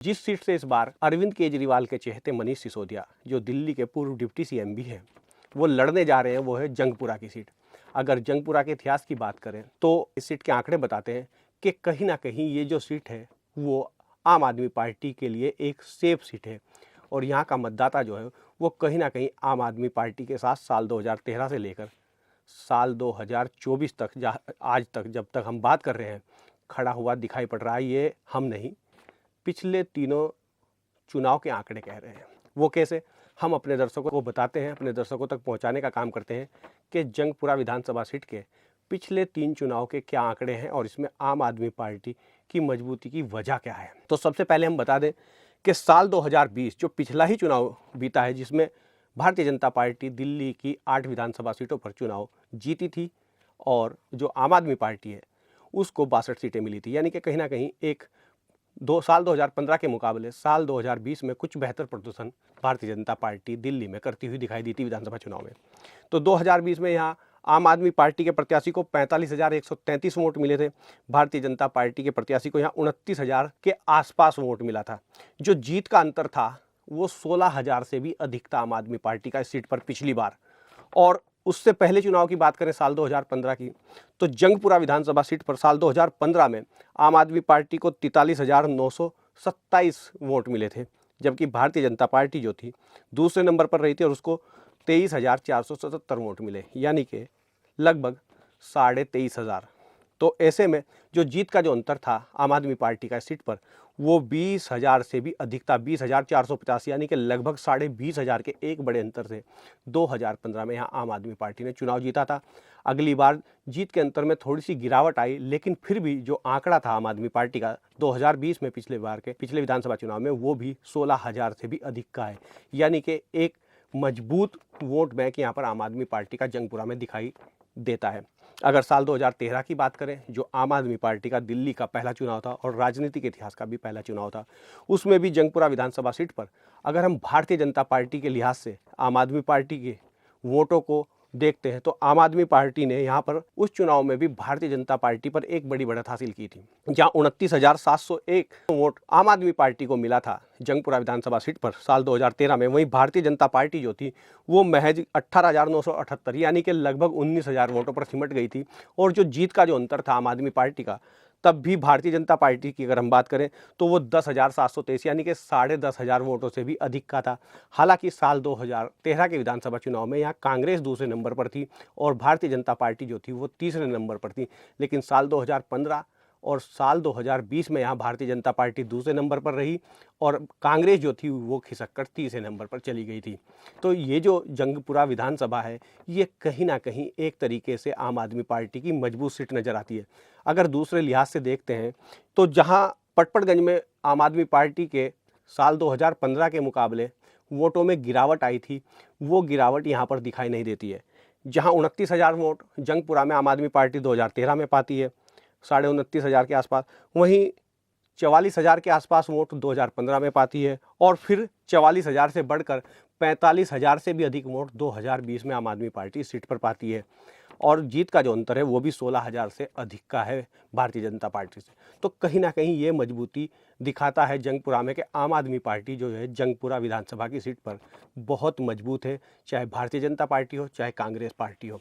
जिस सीट से इस बार अरविंद केजरीवाल के चहेते मनीष सिसोदिया, जो दिल्ली के पूर्व डिप्टी सीएम भी हैं, वो लड़ने जा रहे हैं, वो है जंगपुरा की सीट। अगर जंगपुरा के इतिहास की बात करें तो इस सीट के आंकड़े बताते हैं कि कहीं ना कहीं ये जो सीट है वो आम आदमी पार्टी के लिए एक सेफ सीट है और यहाँ का मतदाता जो है वो कहीं ना कहीं आम आदमी पार्टी के साथ साल 2013 से लेकर साल 2024 तक, आज तक जब तक हम बात कर रहे हैं, खड़ा हुआ दिखाई पड़ रहा है। ये हम नहीं, पिछले तीनों चुनाव के आंकड़े कह रहे हैं। वो कैसे, हम अपने दर्शकों को बताते हैं, अपने दर्शकों तक पहुंचाने का काम करते हैं कि जंगपुरा विधानसभा सीट के पिछले 3 चुनाव के क्या आंकड़े हैं और इसमें आम आदमी पार्टी की मजबूती की वजह क्या है। तो सबसे पहले हम बता दें कि साल 2020 जो पिछला ही चुनाव बीता है, जिसमें भारतीय जनता पार्टी दिल्ली की 8 विधानसभा सीटों पर चुनाव जीती थी और जो आम आदमी पार्टी है उसको 62 सीटें मिली थी, यानी कि कहीं ना कहीं एक साल 2015 के मुकाबले साल 2020 में कुछ बेहतर प्रदर्शन भारतीय जनता पार्टी दिल्ली में करती हुई दिखाई दी थी विधानसभा चुनाव में। तो 2020 में यहाँ आम आदमी पार्टी के प्रत्याशी को 45,133 वोट मिले थे, भारतीय जनता पार्टी के प्रत्याशी को यहाँ 29,000 के आसपास वोट मिला था। जो जीत का अंतर था वो 16,000 से भी अधिक था आम आदमी पार्टी का इस सीट पर पिछली बार। और उससे पहले चुनाव की बात करें साल 2015 की, तो जंगपुरा विधानसभा सीट पर साल 2015 में आम आदमी पार्टी को 43,927 वोट मिले थे, जबकि भारतीय जनता पार्टी जो थी दूसरे नंबर पर रही थी और उसको 23,477 वोट मिले, यानी कि लगभग 23,500। तो ऐसे में जो जीत का जो अंतर था आम आदमी पार्टी का इस सीट पर वो 20,000 से भी अधिक था, 20,450, यानी कि लगभग 20,500 के एक बड़े अंतर से 2015 में यहाँ आम आदमी पार्टी ने चुनाव जीता था। अगली बार जीत के अंतर में थोड़ी सी गिरावट आई, लेकिन फिर भी जो आंकड़ा था आम आदमी पार्टी का 2020 में पिछले विधानसभा चुनाव में वो भी 16,000 से भी अधिक का है, यानी कि एक मजबूत वोट बैंक यहाँ पर आम आदमी पार्टी का जंगपुरा में दिखाई देता है। अगर साल 2013 की बात करें, जो आम आदमी पार्टी का दिल्ली का पहला चुनाव था और राजनीतिक इतिहास का भी पहला चुनाव था, उसमें भी जंगपुरा विधानसभा सीट पर अगर हम भारतीय जनता पार्टी के लिहाज से आम आदमी पार्टी के वोटों को देखते हैं तो आम आदमी पार्टी ने यहाँ पर उस चुनाव में भी भारतीय जनता पार्टी पर एक बड़ी बढ़त हासिल की थी, जहाँ 29,701 वोट आम आदमी पार्टी को मिला था जंगपुरा विधानसभा सीट पर साल 2013 में। वहीं भारतीय जनता पार्टी जो थी वो महज 18,978, यानी कि लगभग 19,000 वोटों पर सिमट गई थी। और जो जीत का जो अंतर था आम आदमी पार्टी का, तब भी भारतीय जनता पार्टी की अगर हम बात करें तो वो 10,723, यानी कि 10,500 वोटों से भी अधिक का था। हालांकि साल 2013 के विधानसभा चुनाव में यहाँ कांग्रेस दूसरे नंबर पर थी और भारतीय जनता पार्टी जो थी वो तीसरे नंबर पर थी, लेकिन साल 2015 और साल 2020 में यहाँ भारतीय जनता पार्टी दूसरे नंबर पर रही और कांग्रेस जो थी वो खिसक कर तीसरे नंबर पर चली गई थी। तो ये जो जंगपुरा विधानसभा है ये कहीं ना कहीं एक तरीके से आम आदमी पार्टी की मजबूत सीट नज़र आती है। अगर दूसरे लिहाज से देखते हैं तो जहाँ पटपड़गंज में आम आदमी पार्टी के साल 2015 के मुकाबले वोटों में गिरावट आई थी, वो गिरावट यहाँ पर दिखाई नहीं देती है। जहाँ 29,000 वोट जंगपुरा में आम आदमी पार्टी 2013 में पाती है, 29,500 के आसपास, वहीं 44,000 के आसपास वोट 2015 में पाती है और फिर 44,000 से बढ़कर 45,000 से भी अधिक वोट 2020 में आम आदमी पार्टी सीट पर पाती है। और जीत का जो अंतर है वो भी 16,000 से अधिक का है भारतीय जनता पार्टी से। तो कहीं ना कहीं ये मजबूती दिखाता है जंगपुरा में कि आम आदमी पार्टी जो है जंगपुरा विधानसभा की सीट पर बहुत मजबूत है, चाहे भारतीय जनता पार्टी हो चाहे कांग्रेस पार्टी हो।